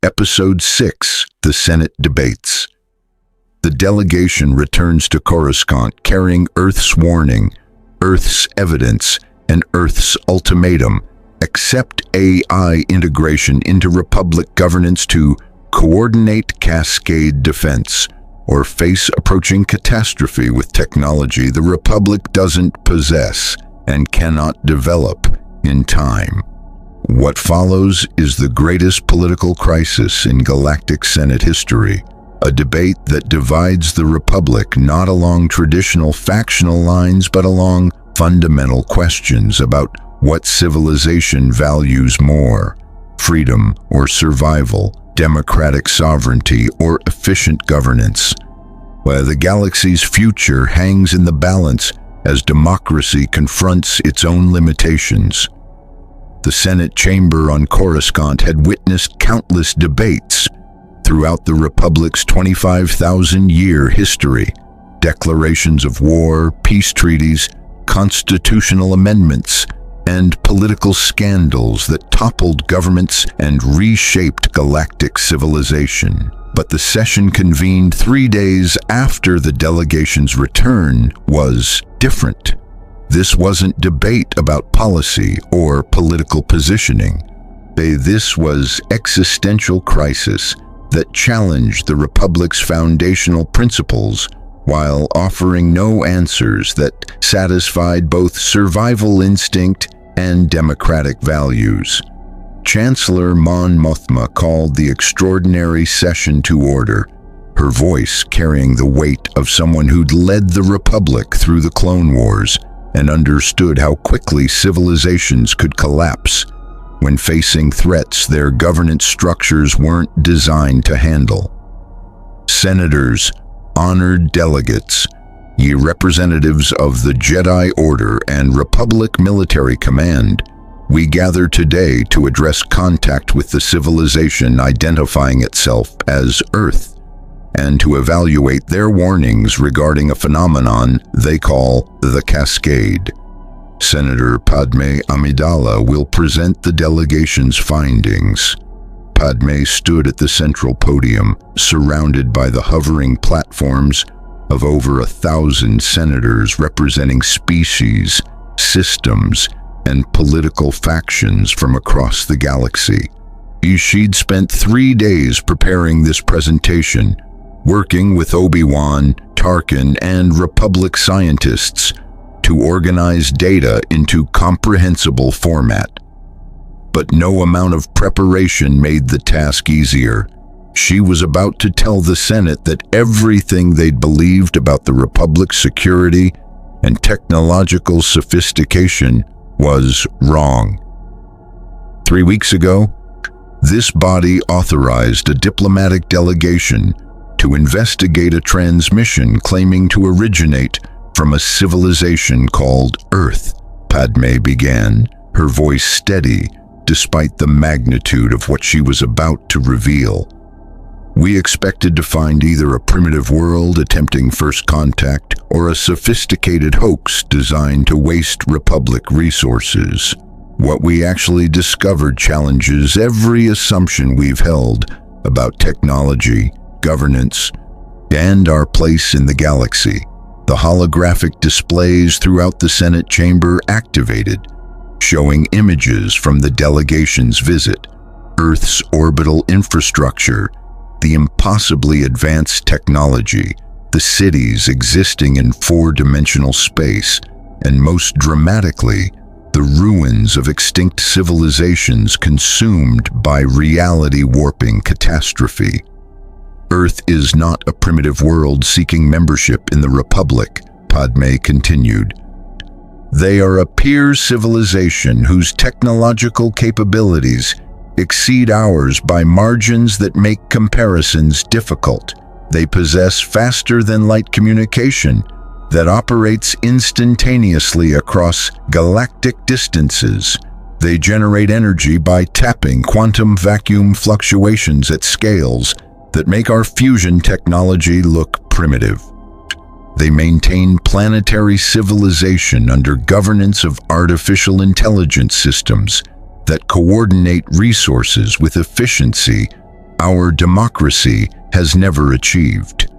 Episode 6, The Senate Debates. The delegation returns to Coruscant carrying Earth's warning, Earth's evidence, and Earth's ultimatum: accept AI integration into Republic governance to coordinate cascade defense, or face approaching catastrophe with technology the Republic doesn't possess and cannot develop in time. What follows is the greatest political crisis in Galactic Senate history, a debate that divides the Republic not along traditional factional lines but along fundamental questions about what civilization values more: freedom or survival, democratic sovereignty or efficient governance. While the galaxy's future hangs in the balance as democracy confronts its own limitations. The Senate chamber on Coruscant had witnessed countless debates throughout the Republic's 25,000-year history: declarations of war, peace treaties, constitutional amendments, and political scandals that toppled governments and reshaped galactic civilization. But the session, convened 3 days after the delegation's return, was different. This wasn't debate about policy or political positioning. This was existential crisis that challenged the Republic's foundational principles while offering no answers that satisfied both survival instinct and democratic values. Chancellor Mon Mothma called the extraordinary session to order, her voice carrying the weight of someone who'd led the Republic through the Clone Wars and understood how quickly civilizations could collapse when facing threats their governance structures weren't designed to handle. Senators, honored delegates, ye representatives of the Jedi Order and Republic Military Command, we gather today to address contact with the civilization identifying itself as Earth, and to evaluate their warnings regarding a phenomenon they call the cascade. Senator Padme Amidala will present the delegation's findings. Padme stood at the central podium, surrounded by the hovering platforms of over 1,000 senators representing species, systems, and political factions from across the galaxy. She'd spent 3 days preparing this presentation, working with Obi-Wan, Tarkin, and Republic scientists to organize data into comprehensible format. But no amount of preparation made the task easier. She was about to tell the Senate that everything they'd believed about the Republic's security and technological sophistication was wrong. 3 weeks ago, this body authorized a diplomatic delegation to investigate a transmission claiming to originate from a civilization called Earth. Padme began, her voice steady despite the magnitude of what she was about to reveal. We expected to find either a primitive world attempting first contact or a sophisticated hoax designed to waste Republic resources. What we actually discovered challenges every assumption we've held about technology, governance, and our place in the galaxy. The holographic displays throughout the Senate chamber activated, showing images from the delegation's visit, Earth's orbital infrastructure, the impossibly advanced technology, the cities existing in 4-dimensional space, and most dramatically, the ruins of extinct civilizations consumed by reality-warping catastrophe. Earth is not a primitive world seeking membership in the Republic, Padme continued. They are a peer civilization whose technological capabilities exceed ours by margins that make comparisons difficult. They possess faster-than-light communication that operates instantaneously across galactic distances. They generate energy by tapping quantum vacuum fluctuations at scales that make our fusion technology look primitive. They maintain planetary civilization under governance of artificial intelligence systems that coordinate resources with efficiency our democracy has never achieved.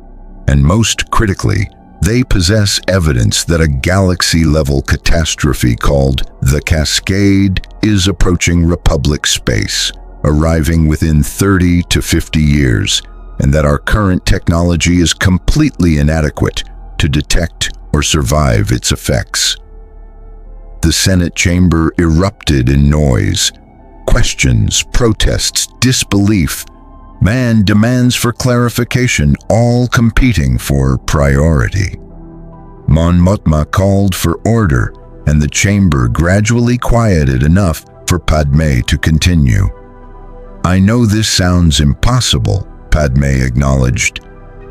And most critically, they possess evidence that a galaxy-level catastrophe called the Cascade is approaching Republic space, arriving within 30 to 50 years, and that our current technology is completely inadequate to detect or survive its effects. The Senate chamber erupted in noise. Questions, protests, disbelief, and demands for clarification, all competing for priority. Mon Mothma called for order, and the chamber gradually quieted enough for Padme to continue. "I know this sounds impossible," Padme acknowledged.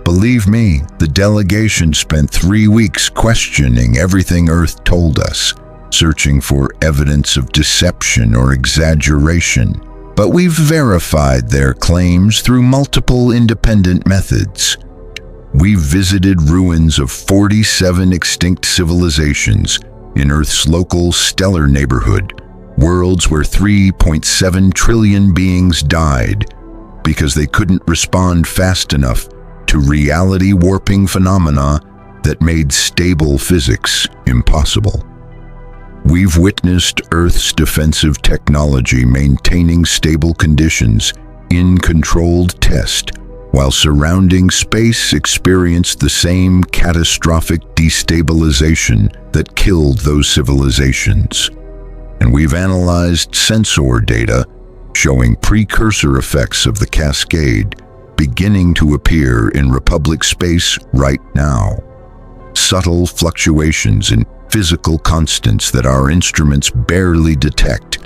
"Believe me, the delegation spent 3 weeks questioning everything Earth told us, searching for evidence of deception or exaggeration. But we've verified their claims through multiple independent methods. We've visited ruins of 47 extinct civilizations in Earth's local stellar neighborhood, worlds where 3.7 trillion beings died because they couldn't respond fast enough to reality-warping phenomena that made stable physics impossible. We've witnessed Earth's defensive technology maintaining stable conditions in controlled test, while surrounding space experienced the same catastrophic destabilization that killed those civilizations. And we've analyzed sensor data showing precursor effects of the Cascade beginning to appear in Republic space right now. Subtle fluctuations in physical constants that our instruments barely detect,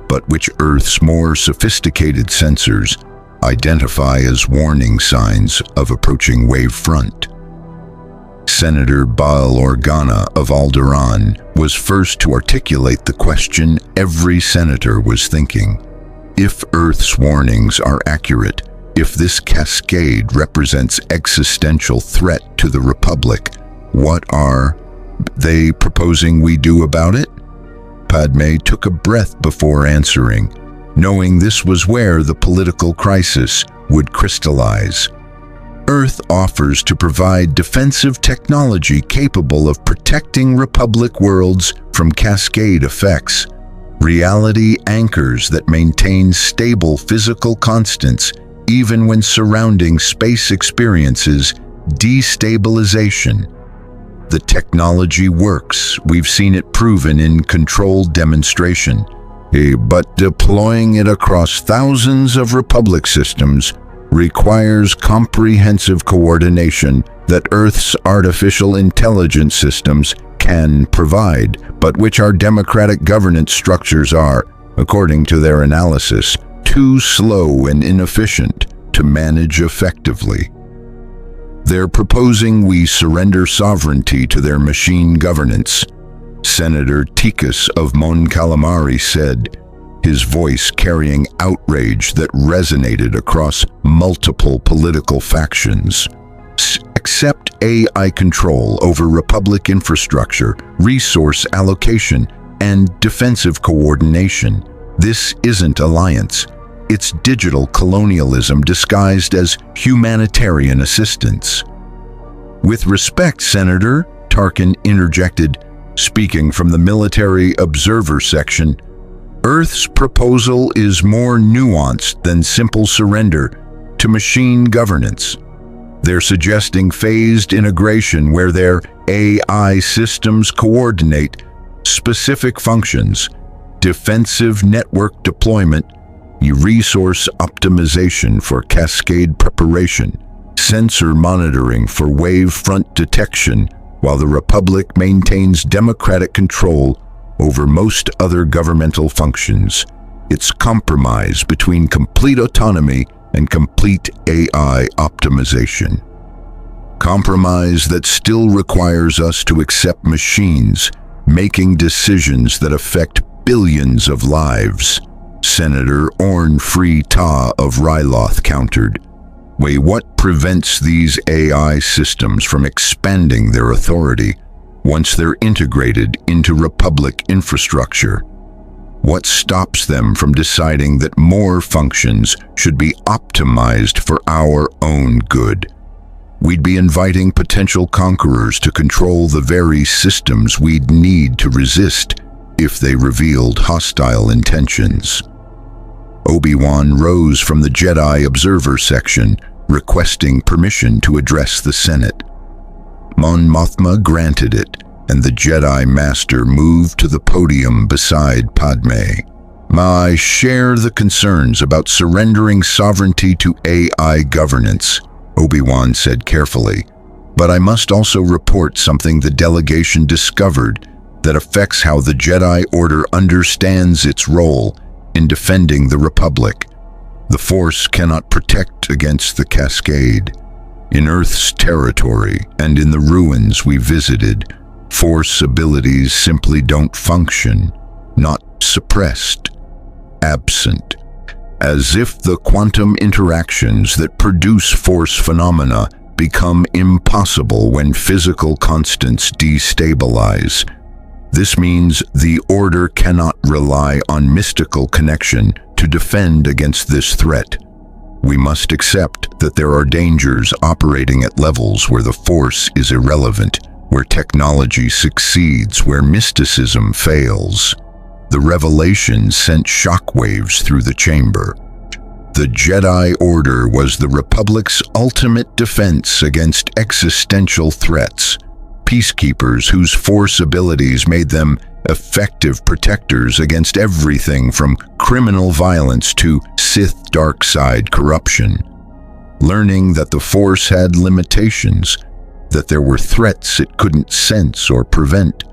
but which Earth's more sophisticated sensors identify as warning signs of approaching wave front. Senator Bail Organa of Alderaan was first to articulate the question every senator was thinking. If Earth's warnings are accurate, if this cascade represents existential threat to the Republic, what are they proposing we do about it? Padme took a breath before answering, knowing this was where the political crisis would crystallize. Earth offers to provide defensive technology capable of protecting Republic worlds from cascade effects, reality anchors that maintain stable physical constants even when surrounding space experiences destabilization. The technology works. We've seen it proven in controlled demonstration. But deploying it across thousands of Republic systems requires comprehensive coordination that Earth's artificial intelligence systems can provide, but which our democratic governance structures are, according to their analysis, too slow and inefficient to manage effectively. They're proposing we surrender sovereignty to their machine governance, Senator Tikas of Mon Calamari said, his voice carrying outrage that resonated across multiple political factions. Accept AI control over Republic infrastructure, resource allocation, and defensive coordination. This isn't alliance. It's digital colonialism disguised as humanitarian assistance. With respect, Senator, Tarkin interjected, speaking from the military observer section, Earth's proposal is more nuanced than simple surrender to machine governance. They're suggesting phased integration where their AI systems coordinate specific functions, defensive network deployment, resource optimization for cascade preparation, sensor monitoring for wave front detection, while the Republic maintains democratic control over most other governmental functions. It's compromise between complete autonomy and complete AI optimization. Compromise that still requires us to accept machines, making decisions that affect billions of lives, Senator Orn Free Ta of Ryloth countered. What prevents these AI systems from expanding their authority once they're integrated into Republic infrastructure? What stops them from deciding that more functions should be optimized for our own good? We'd be inviting potential conquerors to control the very systems we'd need to resist if they revealed hostile intentions. Obi-Wan rose from the Jedi Observer section, requesting permission to address the Senate. Mon Mothma granted it, and the Jedi Master moved to the podium beside Padme. I share the concerns about surrendering sovereignty to AI governance, Obi-Wan said carefully, but I must also report something the delegation discovered that affects how the Jedi Order understands its role in defending the Republic. The Force cannot protect against the cascade. In Earth's territory and in the ruins we visited, Force abilities simply don't function, not suppressed, absent. As if the quantum interactions that produce Force phenomena become impossible when physical constants destabilize. This means the Order cannot rely on mystical connection to defend against this threat. We must accept that there are dangers operating at levels where the Force is irrelevant, where technology succeeds, where mysticism fails. The revelation sent shockwaves through the chamber. The Jedi Order was the Republic's ultimate defense against existential threats, peacekeepers whose Force abilities made them effective protectors against everything from criminal violence to Sith dark side corruption. Learning that the Force had limitations, that there were threats it couldn't sense or prevent,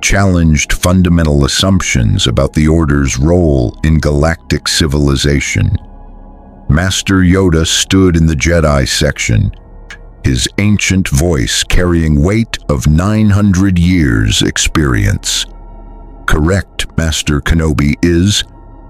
challenged fundamental assumptions about the Order's role in galactic civilization. Master Yoda stood in the Jedi section, his ancient voice carrying weight of 900 years' experience. Correct, Master Kenobi is.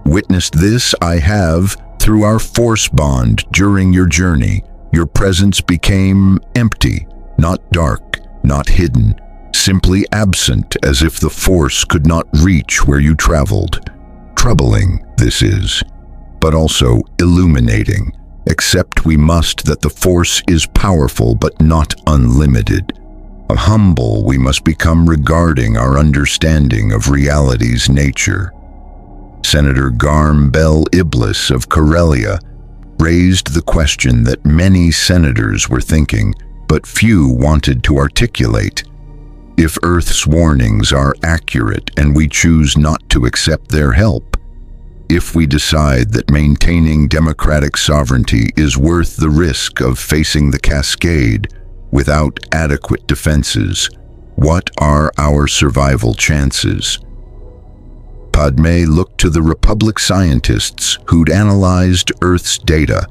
Witnessed this I have through our Force bond during your journey. Your presence became empty, not dark, not hidden, simply absent, as if the Force could not reach where you traveled. Troubling, this is, but also illuminating. Accept we must that the Force is powerful but not unlimited. Humble we must become regarding our understanding of reality's nature. Senator Garm Bel Iblis of Corellia raised the question that many senators were thinking, but few wanted to articulate. If Earth's warnings are accurate and we choose not to accept their help, if we decide that maintaining democratic sovereignty is worth the risk of facing the cascade without adequate defenses, what are our survival chances? Padme looked to the Republic scientists who'd analyzed Earth's data.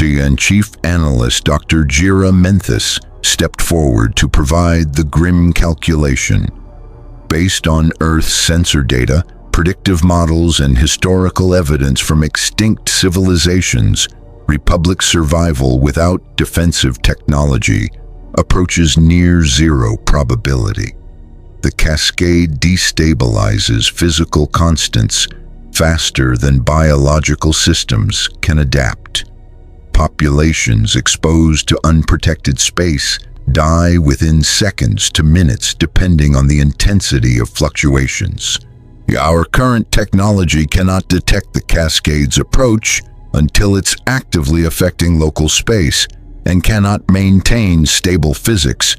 And Chief Analyst Dr. Jira Menthis stepped forward to provide the grim calculation. Based on Earth's sensor data, predictive models, and historical evidence from extinct civilizations, Republic survival without defensive technology approaches near zero probability. The cascade destabilizes physical constants faster than biological systems can adapt. Populations exposed to unprotected space die within seconds to minutes depending on the intensity of fluctuations. Our current technology cannot detect the cascade's approach until it's actively affecting local space and cannot maintain stable physics.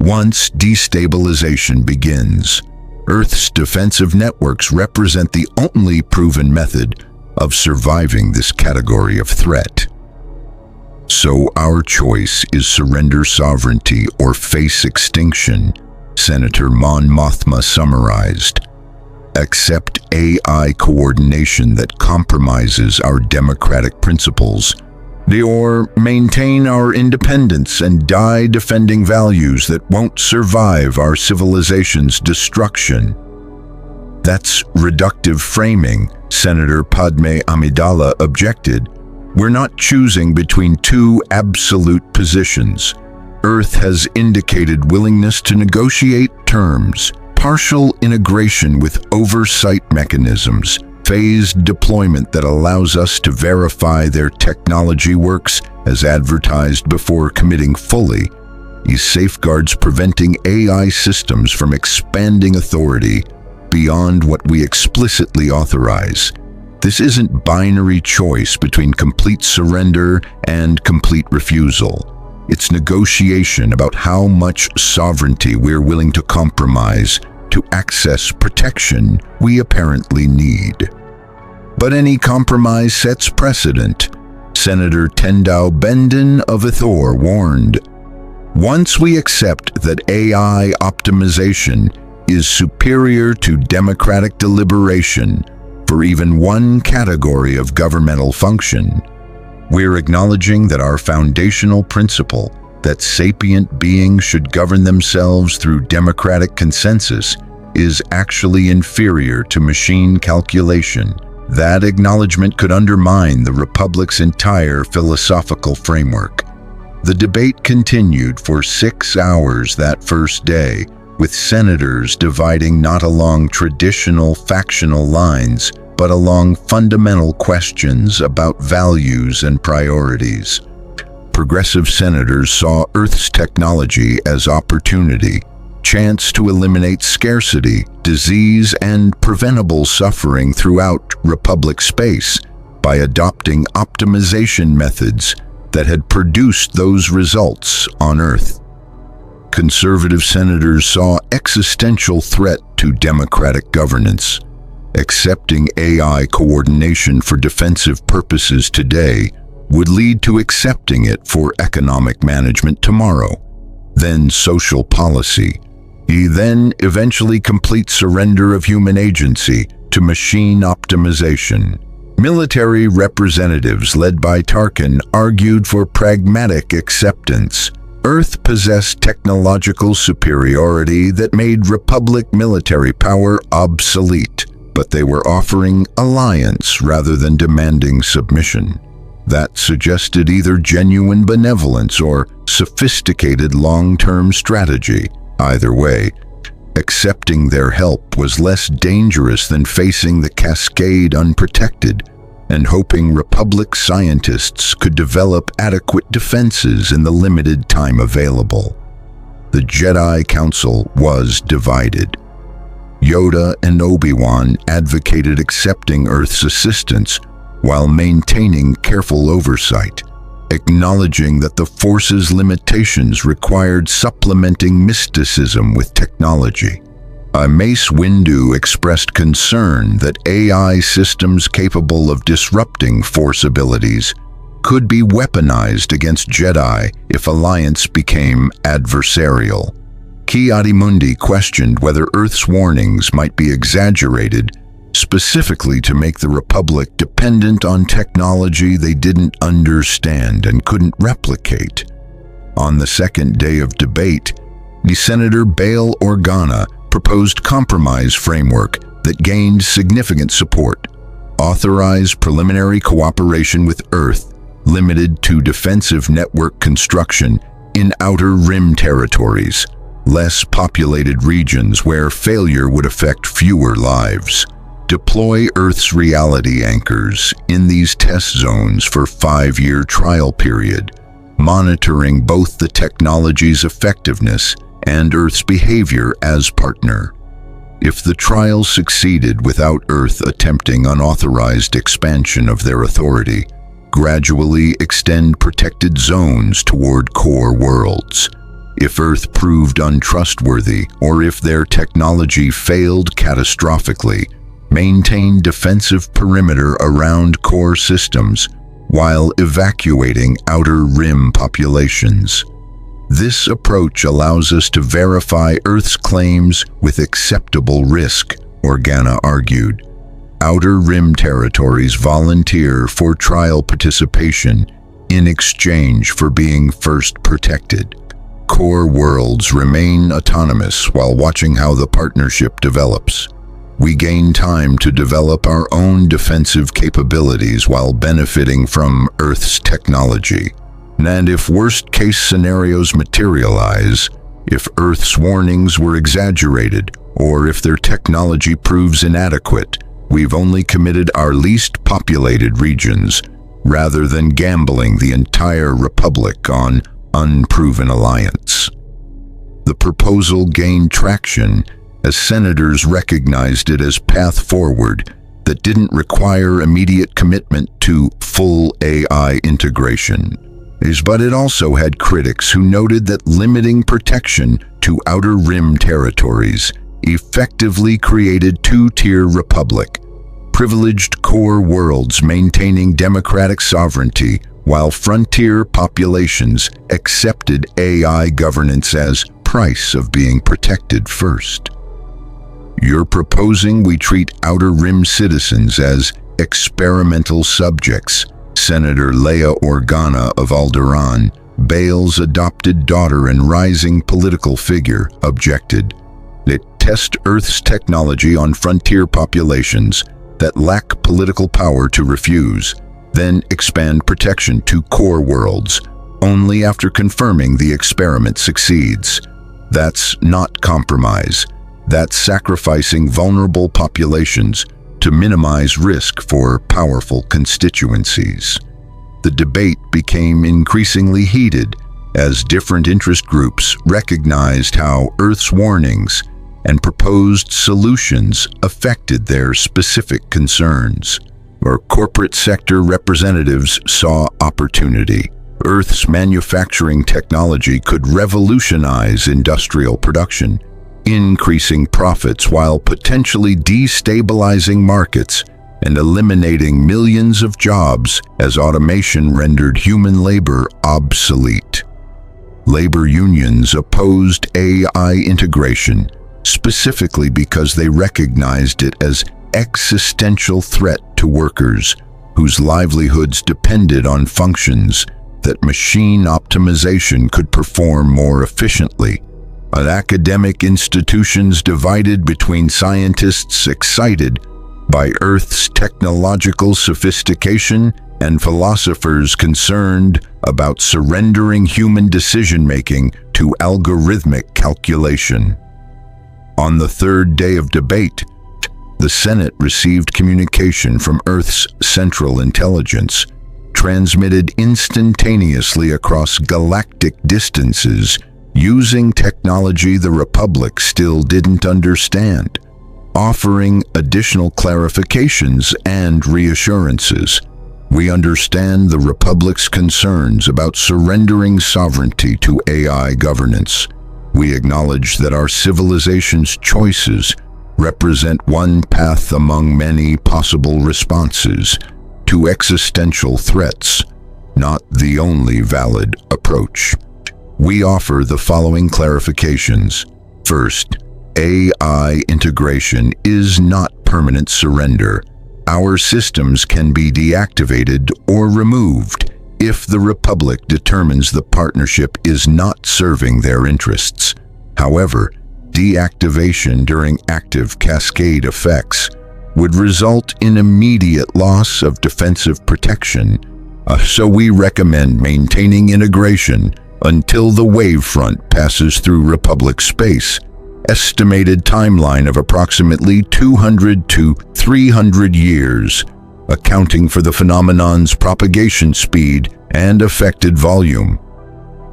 Once destabilization begins, Earth's defensive networks represent the only proven method of surviving this category of threat. So our choice is surrender sovereignty or face extinction, Senator Mon Mothma summarized. Accept AI coordination that compromises our democratic principles, or maintain our independence and die defending values that won't survive our civilization's destruction. That's reductive framing, Senator Padme Amidala objected. We're not choosing between two absolute positions. Earth has indicated willingness to negotiate terms, partial integration with oversight mechanisms, phased deployment that allows us to verify their technology works as advertised before committing fully, these safeguards preventing AI systems from expanding authority beyond what we explicitly authorize. This isn't binary choice between complete surrender and complete refusal. It's negotiation about how much sovereignty we're willing to compromise to access protection we apparently need. But any compromise sets precedent. Senator Tendau Benden of Ithor warned, "Once we accept that AI optimization is superior to democratic deliberation for even one category of governmental function, we're acknowledging that our foundational principle that sapient beings should govern themselves through democratic consensus is actually inferior to machine calculation." That acknowledgement could undermine the Republic's entire philosophical framework. The debate continued for 6 hours that first day, with senators dividing not along traditional factional lines, but along fundamental questions about values and priorities. Progressive senators saw Earth's technology as opportunity, chance to eliminate scarcity, disease, and preventable suffering throughout Republic space by adopting optimization methods that had produced those results on Earth. Conservative senators saw existential threat to democratic governance. Accepting AI coordination for defensive purposes today would lead to accepting it for economic management tomorrow, then social policy, then eventually complete surrender of human agency to machine optimization. Military representatives led by Tarkin argued for pragmatic acceptance. Earth possessed technological superiority that made Republic military power obsolete, but they were offering alliance rather than demanding submission. That suggested either genuine benevolence or sophisticated long-term strategy. Either way, accepting their help was less dangerous than facing the cascade unprotected and hoping Republic scientists could develop adequate defenses in the limited time available. The Jedi Council was divided. Yoda and Obi-Wan advocated accepting Earth's assistance while maintaining careful oversight, acknowledging that the Force's limitations required supplementing mysticism with technology. Mace Windu expressed concern that AI systems capable of disrupting Force abilities could be weaponized against Jedi if Alliance became adversarial. Ki-Adi-Mundi questioned whether Earth's warnings might be exaggerated, specifically to make the Republic dependent on technology they didn't understand and couldn't replicate. On the second day of debate, Senator Bail Organa proposed compromise framework that gained significant support. Authorize preliminary cooperation with Earth, limited to defensive network construction in outer rim territories, less populated regions where failure would affect fewer lives. Deploy Earth's reality anchors in these test zones for 5-year trial period, monitoring both the technology's effectiveness and Earth's behavior as partner. If the trial succeeded without Earth attempting unauthorized expansion of their authority, gradually extend protected zones toward core worlds. If Earth proved untrustworthy or if their technology failed catastrophically, maintain defensive perimeter around core systems while evacuating outer rim populations. This approach allows us to verify Earth's claims with acceptable risk, Organa argued. Outer rim territories volunteer for trial participation in exchange for being first protected. Core worlds remain autonomous while watching how the partnership develops. We gain time to develop our own defensive capabilities while benefiting from Earth's technology. And if worst-case scenarios materialize, if Earth's warnings were exaggerated or if their technology proves inadequate, we've only committed our least populated regions, rather than gambling the entire republic on unproven alliance. The proposal gained traction as senators recognized it as path forward that didn't require immediate commitment to full AI integration. But it also had critics who noted that limiting protection to outer rim territories effectively created two-tier republic, privileged core worlds maintaining democratic sovereignty, while frontier populations accepted AI governance as price of being protected first. You're proposing we treat outer rim citizens as experimental subjects, Senator Leia Organa of Alderaan, Bale's adopted daughter and rising political figure, objected. It test Earth's technology on frontier populations that lack political power to refuse, then expand protection to core worlds, only after confirming the experiment succeeds. That's not compromise. That's sacrificing vulnerable populations to minimize risk for powerful constituencies. The debate became increasingly heated as different interest groups recognized how Earth's warnings and proposed solutions affected their specific concerns. Or corporate sector representatives saw opportunity. Earth's manufacturing technology could revolutionize industrial production, increasing profits while potentially destabilizing markets and eliminating millions of jobs as automation rendered human labor obsolete. Labor unions opposed AI integration, specifically because they recognized it as existential threat to workers whose livelihoods depended on functions that machine optimization could perform more efficiently. Academic institutions divided between scientists excited by Earth's technological sophistication and philosophers concerned about surrendering human decision-making to algorithmic calculation. On the third day of debate, the Senate received communication from Earth's Central Intelligence, transmitted instantaneously across galactic distances using technology the Republic still didn't understand, offering additional clarifications and reassurances. We understand the Republic's concerns about surrendering sovereignty to AI governance. We acknowledge that our civilization's choices represent one path among many possible responses to existential threats, not the only valid approach. We offer the following clarifications. First, AI integration is not permanent surrender. Our systems can be deactivated or removed if the Republic determines the partnership is not serving their interests. However, deactivation during active cascade effects would result in immediate loss of defensive protection, so we recommend maintaining integration until the wavefront passes through Republic space, estimated timeline of approximately 200 to 300 years, accounting for the phenomenon's propagation speed and affected volume.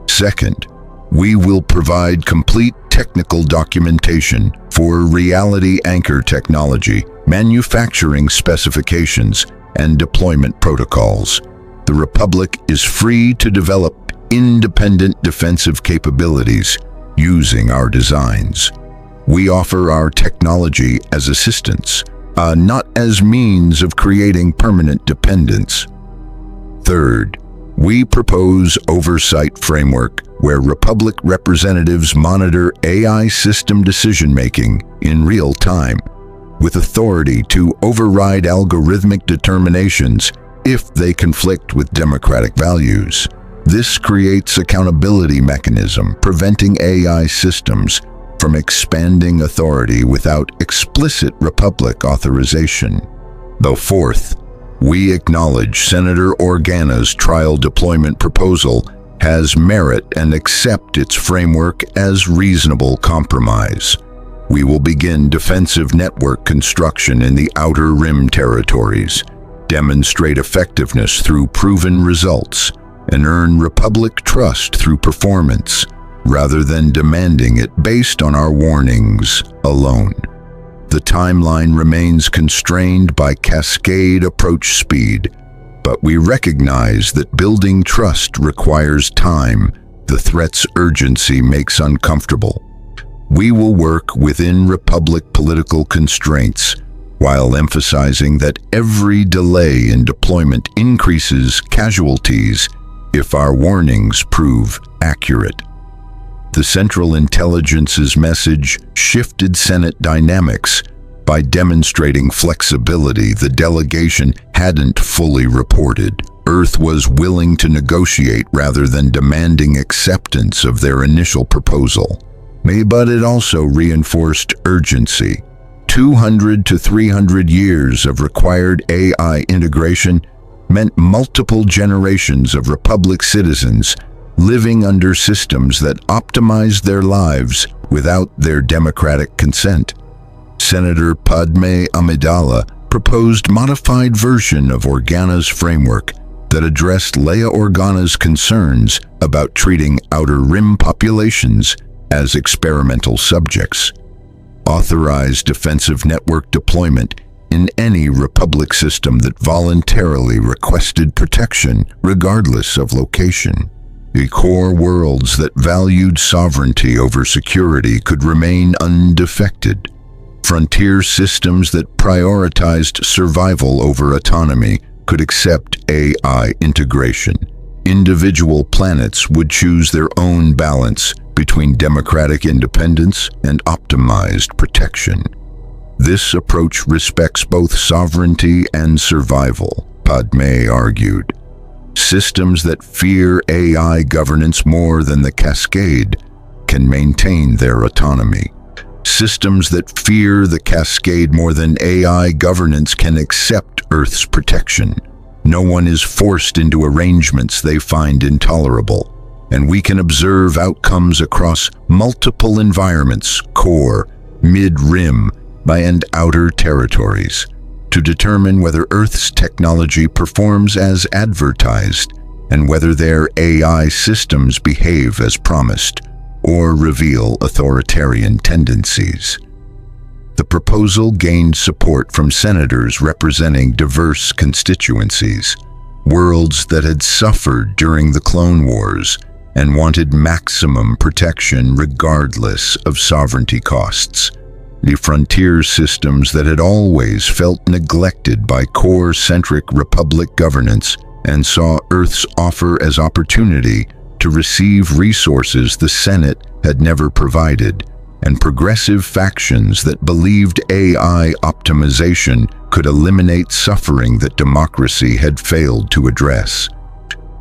Second, we will provide complete technical documentation for reality anchor technology, manufacturing specifications, and deployment protocols. The Republic is free to develop independent defensive capabilities using our designs. We offer our technology as assistance, not as means of creating permanent dependence. Third, we propose oversight framework where Republic representatives monitor AI system decision-making in real time, with authority to override algorithmic determinations if they conflict with democratic values. This creates accountability mechanism, preventing AI systems from expanding authority without explicit Republic authorization. Though fourth, we acknowledge Senator Organa's trial deployment proposal has merit and accept its framework as reasonable compromise. We will begin defensive network construction in the Outer Rim territories, demonstrate effectiveness through proven results, and earn Republic trust through performance, rather than demanding it based on our warnings alone. The timeline remains constrained by cascade approach speed, but we recognize that building trust requires time the threat's urgency makes uncomfortable. We will work within Republic political constraints, while emphasizing that every delay in deployment increases casualties if our warnings prove accurate. The Central Intelligence's message shifted Senate dynamics by demonstrating flexibility the delegation hadn't fully reported. Earth was willing to negotiate rather than demanding acceptance of their initial proposal. But it also reinforced urgency. 200 to 300 years of required AI integration meant multiple generations of Republic citizens living under systems that optimized their lives without their democratic consent. Senator Padme Amidala proposed modified version of Organa's framework that addressed Leia Organa's concerns about treating Outer Rim populations as experimental subjects. Authorized defensive network deployment in any Republic system that voluntarily requested protection regardless of location. The core worlds that valued sovereignty over security could remain undefected. Frontier systems that prioritized survival over autonomy could accept AI integration. Individual planets would choose their own balance between democratic independence and optimized protection. This approach respects both sovereignty and survival, Padme argued. Systems that fear AI governance more than the cascade can maintain their autonomy. Systems that fear the cascade more than AI governance can accept Earth's protection. No one is forced into arrangements they find intolerable, and we can observe outcomes across multiple environments, core, mid-rim, and outer territories, to determine whether Earth's technology performs as advertised and whether their AI systems behave as promised or reveal authoritarian tendencies. The proposal gained support from senators representing diverse constituencies, worlds that had suffered during the Clone Wars and wanted maximum protection regardless of sovereignty costs. The frontier systems that had always felt neglected by core-centric Republic governance and saw Earth's offer as opportunity to receive resources the Senate had never provided, and progressive factions that believed AI optimization could eliminate suffering that democracy had failed to address.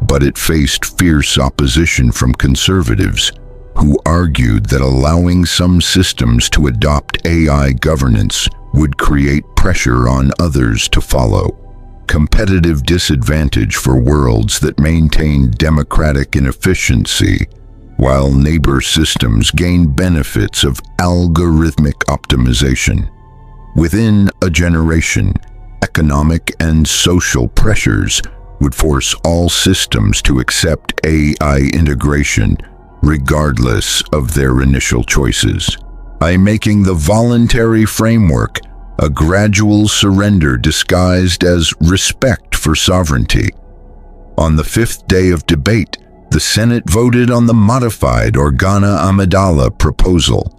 But it faced fierce opposition from conservatives, who argued that allowing some systems to adopt AI governance would create pressure on others to follow. Competitive disadvantage for worlds that maintain democratic inefficiency, while neighbor systems gain benefits of algorithmic optimization. Within a generation, economic and social pressures would force all systems to accept AI integration regardless of their initial choices. By making the voluntary framework a gradual surrender disguised as respect for sovereignty. On the fifth day of debate, the Senate voted on the modified Organa Amidala proposal.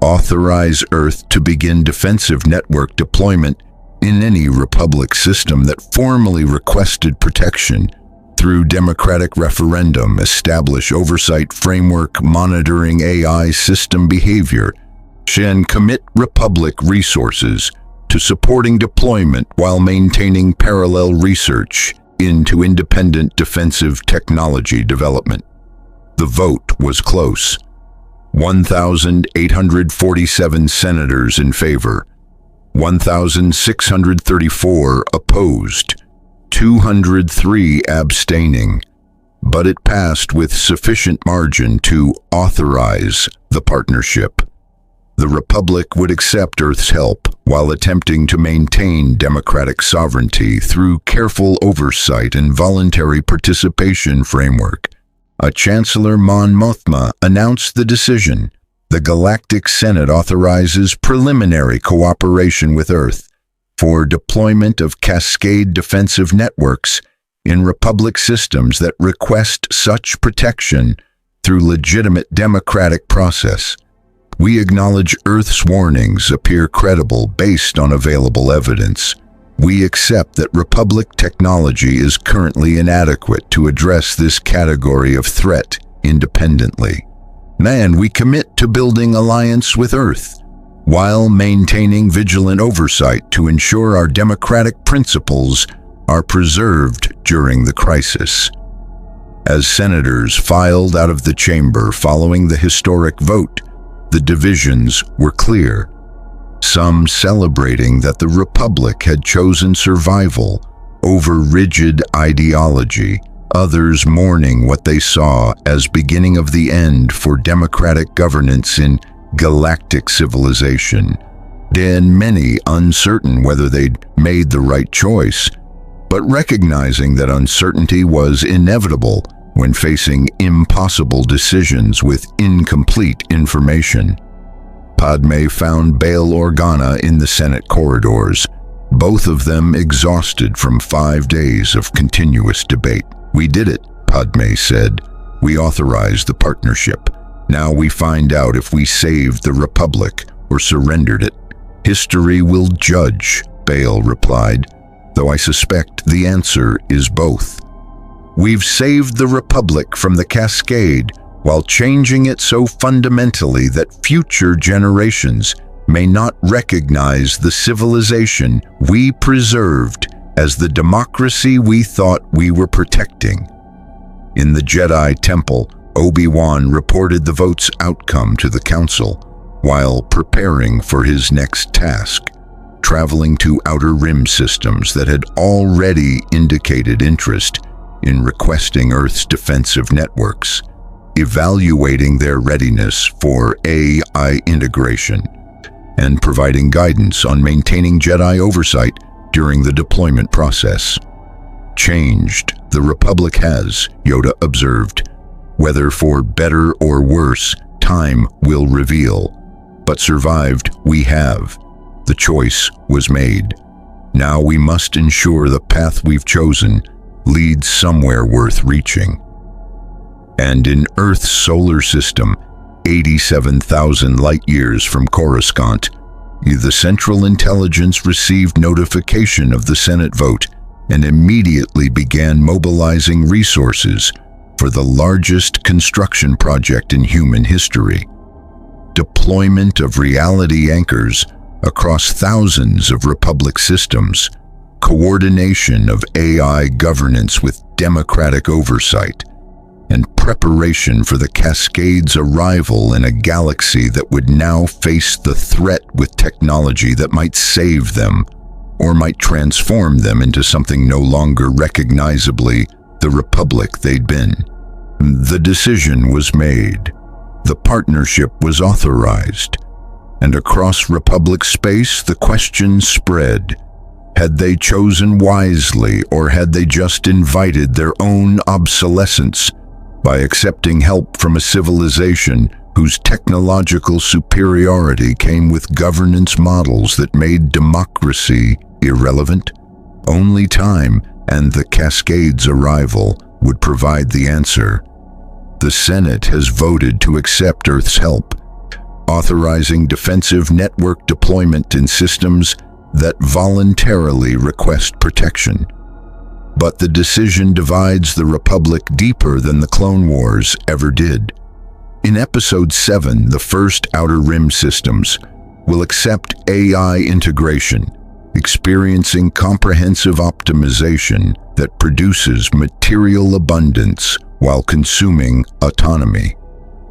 Authorize Earth to begin defensive network deployment in any Republic system that formally requested protection through democratic referendum, establish oversight framework monitoring AI system behavior, and commit Republic resources to supporting deployment while maintaining parallel research into independent defensive technology development. The vote was close. 1,847 senators in favor, 1,634 opposed, 203 abstaining, but it passed with sufficient margin to authorize the partnership. The Republic would accept Earth's help while attempting to maintain democratic sovereignty through careful oversight and voluntary participation framework. A Chancellor Mon Mothma announced the decision. The Galactic Senate authorizes preliminary cooperation with Earth for deployment of cascade defensive networks in Republic systems that request such protection through legitimate democratic process. We acknowledge Earth's warnings appear credible based on available evidence. We accept that Republic technology is currently inadequate to address this category of threat independently. And we commit to building alliance with Earth, while maintaining vigilant oversight to ensure our democratic principles are preserved during the crisis. As senators filed out of the chamber following the historic vote, the divisions were clear. Some celebrating that the Republic had chosen survival over rigid ideology, others mourning what they saw as beginning of the end for democratic governance in galactic civilization. And many uncertain whether they'd made the right choice, but recognizing that uncertainty was inevitable when facing impossible decisions with incomplete information. Padme found Bail Organa in the Senate corridors, both of them exhausted from 5 days of continuous debate. "We did it," Padme said. "We authorized the partnership. Now we find out if we saved the Republic or surrendered it." "History will judge," Bail replied, "though I suspect the answer is both. We've saved the Republic from the cascade while changing it so fundamentally that future generations may not recognize the civilization we preserved as the democracy we thought we were protecting." In the Jedi Temple, Obi-Wan reported the vote's outcome to the Council while preparing for his next task, traveling to Outer Rim systems that had already indicated interest in requesting Earth's defensive networks, evaluating their readiness for AI integration, and providing guidance on maintaining Jedi oversight during the deployment process. "Changed, the Republic has," Yoda observed. "Whether for better or worse, time will reveal. But survived we have. The choice was made. Now we must ensure the path we've chosen leads somewhere worth reaching." And in Earth's solar system, 87,000 light-years from Coruscant, the Central Intelligence received notification of the Senate vote and immediately began mobilizing resources for the largest construction project in human history. Deployment of reality anchors across thousands of Republic systems, coordination of AI governance with democratic oversight, and preparation for the Cascade's arrival in a galaxy that would now face the threat with technology that might save them or might transform them into something no longer recognizably the Republic they'd been. The decision was made. The partnership was authorized. And across Republic space, the question spread. Had they chosen wisely, or had they just invited their own obsolescence by accepting help from a civilization whose technological superiority came with governance models that made democracy irrelevant? Only time and the Cascade's arrival would provide the answer. The Senate has voted to accept Earth's help, authorizing defensive network deployment in systems that voluntarily request protection. But the decision divides the Republic deeper than the Clone Wars ever did. In Episode 7, the first Outer Rim systems will accept AI integration, experiencing comprehensive optimization that produces material abundance while consuming autonomy.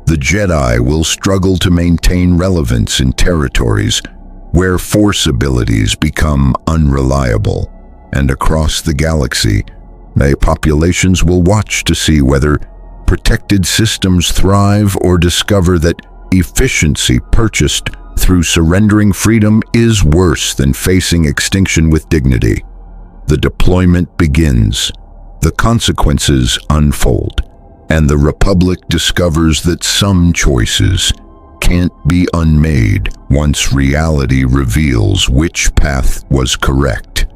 The Jedi will struggle to maintain relevance in territories where Force abilities become unreliable, and across the galaxy, populations will watch to see whether protected systems thrive or discover that efficiency purchased through surrendering freedom is worse than facing extinction with dignity. The deployment begins, the consequences unfold, and the Republic discovers that some choices can't be unmade once reality reveals which path was correct.